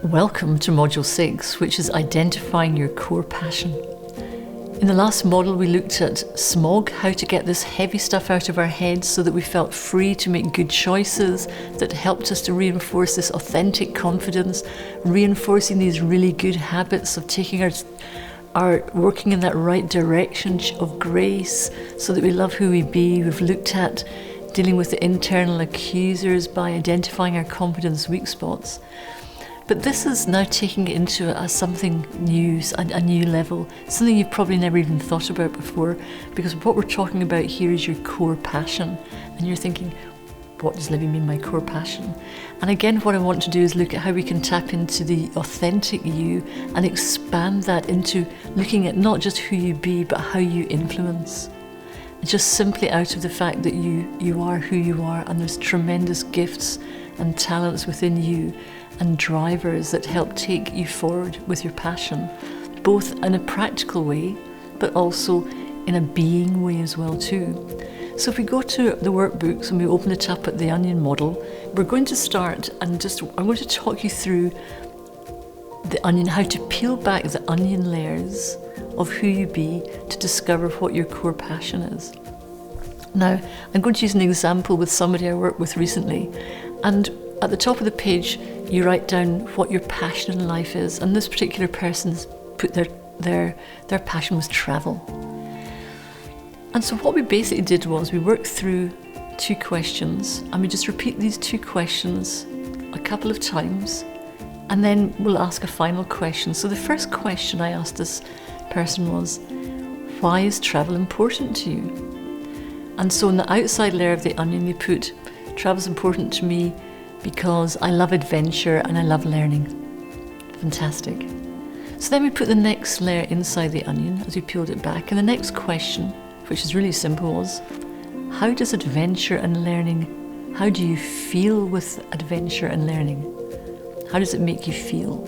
Welcome to Module 6, which is identifying your core passion. In the last model, we looked at smog, how to get this heavy stuff out of our heads so that we felt free to make good choices, that helped us to reinforce this authentic confidence, reinforcing these really good habits of taking our working in that right direction of grace so that we love who we be. We've looked at dealing with the internal accusers by identifying our confidence weak spots. But this is now taking it into something new, a new level, something you've probably never even thought about before, because what we're talking about here is your core passion. And you're thinking, what does living mean, my core passion? And again, what I want to do is look at how we can tap into the authentic you and expand that into looking at not just who you be, but how you influence. Just simply out of the fact that you are who you are, and there's tremendous gifts and talents within you and drivers that help take you forward with your passion, both in a practical way, but also in a being way as well too. So if we go to the workbooks and we open it up at the onion model, we're going to start and I'm going to talk you through the onion, how to peel back the onion layers of who you be to discover what your core passion is. Now, I'm going to use an example with somebody I worked with recently, and at the top of the page, you write down what your passion in life is, and this particular person's put their passion was travel. And so what we basically did was we worked through 2 questions, and we just repeat these 2 questions a couple of times, and then we'll ask a final question. So the first question I asked this person was, why is travel important to you? And so in the outside layer of the onion, you put, travel is important to me because I love adventure and I love learning. Fantastic. So then we put the next layer inside the onion as we peeled it back. And the next question, which is really simple, was, how does adventure and learning, how do you feel with adventure and learning? How does it make you feel?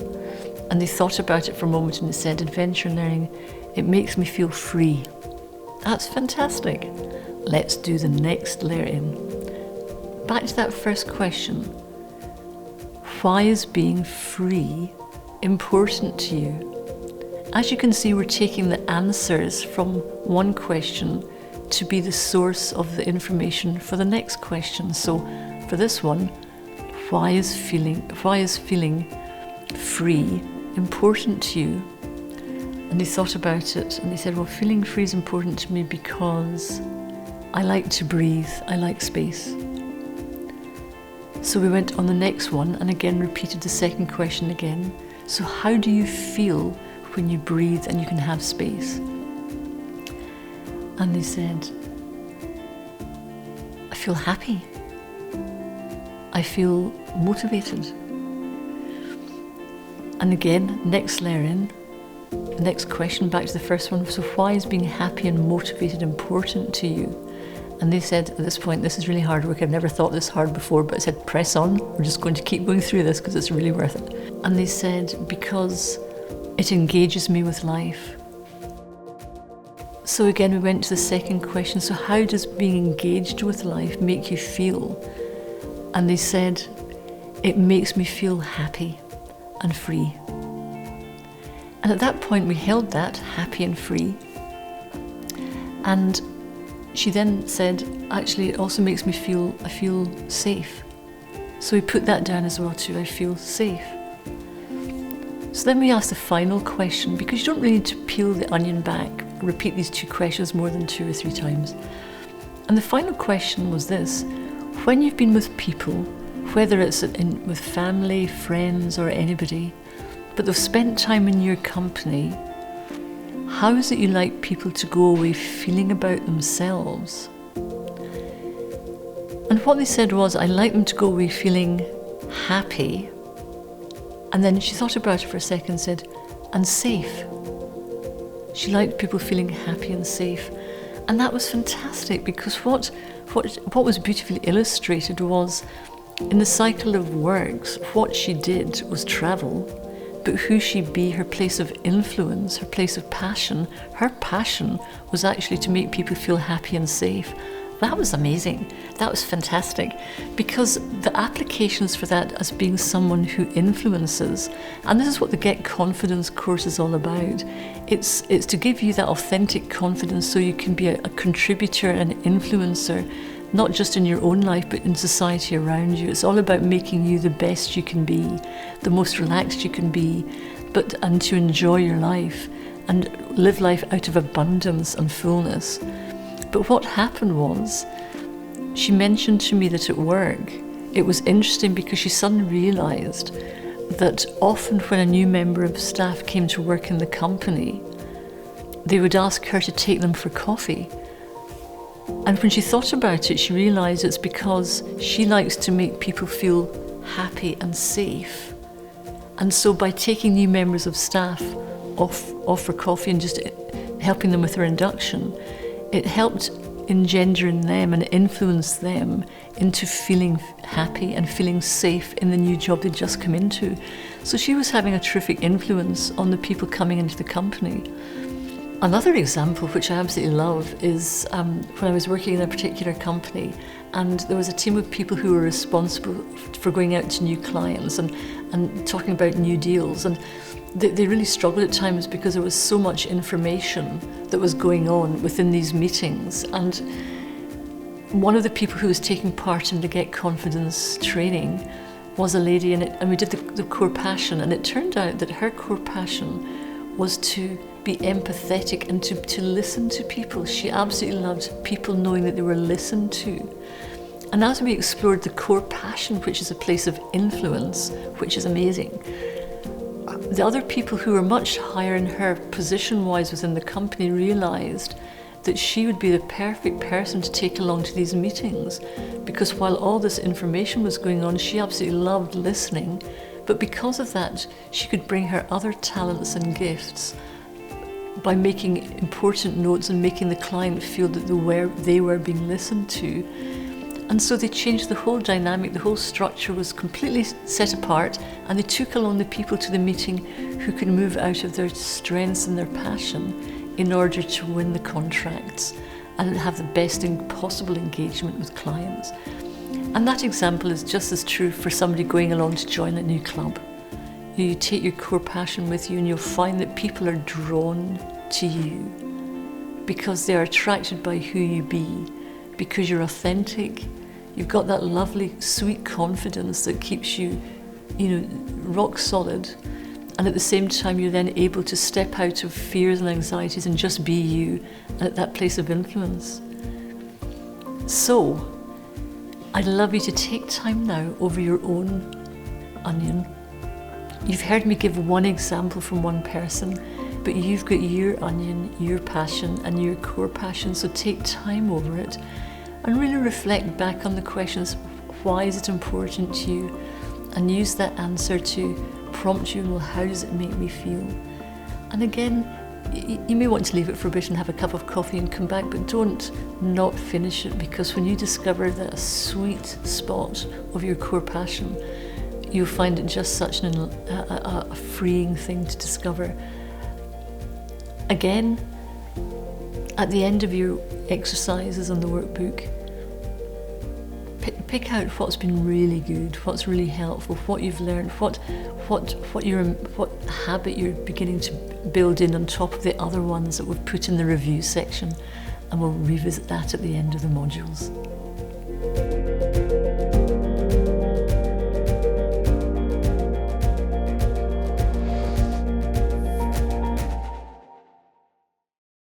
And they thought about it for a moment and they said, adventure and learning, it makes me feel free. That's fantastic. Let's do the next layer in. Back to that first question. Why is being free important to you? As you can see, we're taking the answers from one question to be the source of the information for the next question. So for this one, why is feeling free important to you? And they thought about it and they said, well, feeling free is important to me because I like to breathe, I like space. So we went on the next one and again repeated the second question again. So how do you feel when you breathe and you can have space? And they said, I feel happy. I feel motivated. And again, next layer in, next question back to the first one. So why is being happy and motivated important to you? And they said, at this point, this is really hard work. I've never thought this hard before, but I said, press on. We're just going to keep going through this because it's really worth it. And they said, because it engages me with life. So again, we went to the second question. So how does being engaged with life make you feel? And they said, it makes me feel happy and free. And at that point, we held that, happy and free. And she then said, actually, it also makes me feel, I feel safe. So we put that down as well too, I feel safe. So then we asked the final question, because you don't really need to peel the onion back, repeat these 2 questions more than 2 or 3 times. And the final question was this: when you've been with people, whether it's with family, friends or anybody, but they've spent time in your company, how is it you like people to go away feeling about themselves? And what they said was, I like them to go away feeling happy. And then she thought about it for a second and said, and safe. She liked people feeling happy and safe. And that was fantastic, because what was beautifully illustrated was, in the cycle of works, what she did was travel, but who she be, her place of influence, her place of passion, her passion was actually to make people feel happy and safe. That was amazing. That was fantastic, because the applications for that as being someone who influences, and this is what the Get Confidence course is all about. It's to give you that authentic confidence so you can be a contributor and an influencer, not just in your own life, but in society around you. It's all about making you the best you can be, the most relaxed you can be, and to enjoy your life and live life out of abundance and fullness. But what happened was, she mentioned to me that at work, it was interesting because she suddenly realised that often when a new member of staff came to work in the company, they would ask her to take them for coffee. And when she thought about it, she realised it's because she likes to make people feel happy and safe. And so by taking new members of staff off for coffee and just helping them with their induction, it helped engender in them and influence them into feeling happy and feeling safe in the new job they'd just come into. So she was having a terrific influence on the people coming into the company. Another example, which I absolutely love, is when I was working in a particular company, and there was a team of people who were responsible for going out to new clients and talking about new deals. And they really struggled at times because there was so much information that was going on within these meetings. And one of the people who was taking part in the Get Confidence training was a lady, and we did the core passion, and it turned out that her core passion was to be empathetic and to listen to people. She absolutely loved people knowing that they were listened to. And as we explored the core passion, which is a place of influence, which is amazing, the other people who were much higher in her position-wise within the company realised that she would be the perfect person to take along to these meetings, because while all this information was going on, she absolutely loved listening. But because of that, she could bring her other talents and gifts by making important notes and making the client feel that they were being listened to. And so they changed the whole dynamic, the whole structure was completely set apart, and they took along the people to the meeting who could move out of their strengths and their passion in order to win the contracts and have the best possible engagement with clients. And that example is just as true for somebody going along to join a new club. You take your core passion with you, and you'll find that people are drawn to you because they are attracted by who you be, because you're authentic. You've got that lovely, sweet confidence that keeps you, rock solid. And at the same time, you're then able to step out of fears and anxieties and just be you at that place of influence. So, I'd love you to take time now over your own onion. You've heard me give one example from one person, but you've got your onion, your passion, and your core passion, so take time over it and really reflect back on the questions, why is it important to you? And use that answer to prompt you, well, how does it make me feel? And again, you may want to leave it for a bit and have a cup of coffee and come back, but don't not finish it, because when you discover that sweet spot of your core passion, you'll find it just such a freeing thing to discover. Again, at the end of your exercises on the workbook, pick out what's been really good, what's really helpful, what you've learned, what habit you're beginning to build in on top of the other ones that we've put in the review section, and we'll revisit that at the end of the modules.